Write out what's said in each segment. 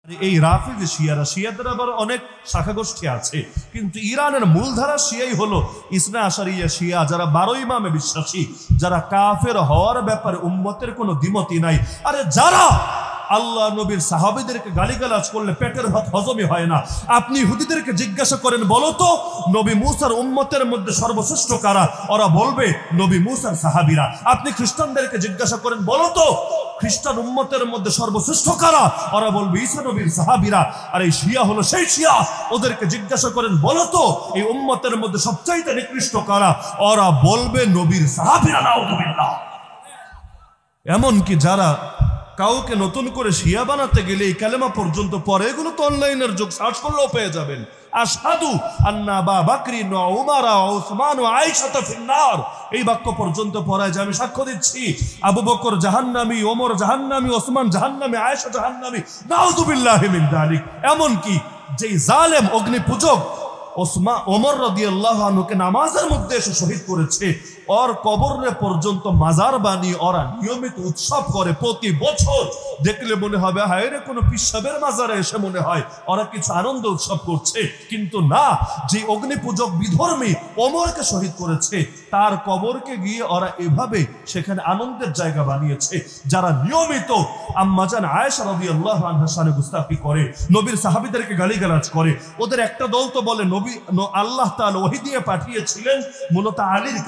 এই রাফিজ শিয়ারা, শিয়াদের আবার অনেক শাখা গোষ্ঠী আছে, কিন্তু ইরানের মূলধারা শিয়াই হলো ইসনা আশারিয়া শিয়া, যারা 12 ইমামে বিশ্বাসী, যারা কাফের হওয়ার ব্যাপারে উম্মতের কোনো দ্বিমতই নাই। আরে যারা আল্লাহ নবীর সাহাবীদেরকে গালিগালাজ করলে পেটের ভাত হজমই হয় না, আপনি ইহুদিদেরকে জিজ্ঞাসা করেন, বলো তো নবী মুসার উম্মতের মধ্যে সর্বশ্রেষ্ঠ কারা? ওরা বলবে নবী মুসার সাহাবীরা। আপনি খ্রিস্টানদেরকে জিজ্ঞাসা করেন, বলো তো খ্রিস্টান উম্মতের মধ্যে সর্বশ্রেষ্ঠ কারা? ওরা বলবে ঈসা নবীর সাহাবীরা। আর এই শিয়া হলো সেই শিয়া, ওদেরকে জিজ্ঞাসা করেন, বলো তো এই উম্মতের মধ্যে সবচাইতে নিকৃষ্ট কারা? ওরা বলবে নবীর সাহাবীরা। নাউযুবিল্লাহ। এমনকি যারা কাউকে নতুন করে শিয়া বানাতে গেলে এই কালেমা পর্যন্ত পড়ে, এগুলো তো অনলাইনের যুগ, সার্চ করলেও পেয়ে যাবেন। আশহাদু আন্না আবা বকরিন ওয়া উমর ওয়া উসমান ওয়া আয়েশা ফিন্নার, এই বাক্য পর্যন্ত পড়ায় যে আমি সাক্ষ্য দিচ্ছি আবু বকর জাহান্নামী, ওমর জাহান্নামী, ওসমান জাহান্নামী, আয়েশা জাহান্নামী। নাউযুবিল্লাহি মিন যালিক। এমনকি যেই জালেম অগ্নি পূজক ওমর রাদিয়াল্লাহু আনহুকে নামাজের মধ্যে এসে শহীদ করেছে, ওর কবরে পর্যন্ত মাজার বানিয়ে ওরা নিয়মিত উৎসব করে প্রতি বছর। দেখলে মনে হবে হায় রে, কোনো পিসাবের মাজারে এসে মনে হয় ওরা কিছু আনন্দ উৎসব করছে, কিন্তু না। যে অগ্নিপূজক বিধর্মী ওমরকে শহীদ করেছে, তার কবরকে গিয়ে ওরা এভাবে সেখানে আনন্দের জায়গা বানিয়েছে। যারা নিয়মিত আম্মাজান আয়েশা রাদিয়াল্লাহু আনহার শানে গুস্তাখি করে, নবীর সাহাবীদেরকে গালিগালাজ করে, ওদের একটা দল তো বলে নবী আল্লাহ তাআলা ওহী দিয়ে পাঠিয়েছিলেন মূলত আলীর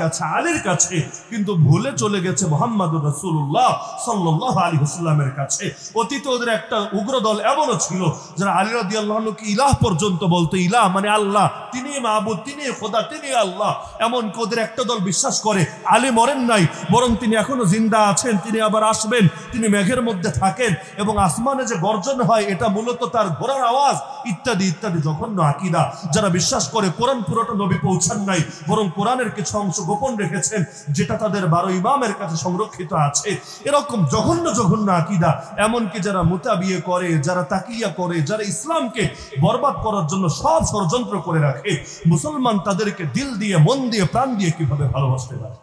কাছে, কিন্তু ভুলে চলে গেছে মুহাম্মদুর রাসূলুল্লাহ সাল্লাল্লাহু আলাইহি ওয়াসাল্লামের কাছে। অতীতে ওদের একটা উগ্র দল এমনও ছিল যারা আলী রাদিয়াল্লাহু আনহুকে ইলাহ পর্যন্ত বলতো। ইলাহ মানে আল্লাহ, তিনি মাবুদ, তিনি খোদা, তিনি আল্লাহ। এমনকি ওদের একটা দল বিশ্বাস করে আলী মরেন নাই, বরং তিনি এখনো জিন্দা আছেন, তিনি আবার আসবেন, তিনি মেঘের মধ্যে থাকেন এবং আসমানে যে গর্জন হয় এটা মূলত তার ঘোড়ার আওয়াজ, ইত্যাদি ইত্যাদি জঘন্য আকীদা। যারা বিশ্বাস করে কোরআন পুরোটা নবী পৌঁছান নাই, বরং কোরআনের কিছু অংশ গোপন রেখেছেন যেটা তাদের 12 ইমামের কাছে সংরক্ষিত আছে, এরকম জঘন্য জঘন্য আকীদা। এমনকি যারা মুতাবিয়ে করে, যারা তাকিয়া করে, যারা ইসলামকে বরবাদ করার জন্য সব ষড়যন্ত্র করে রাখে, মুসলমান তাদেরকে দিল দিয়ে, মন দিয়ে, প্রাণ দিয়ে কিভাবে ভালোবাসতে পারে?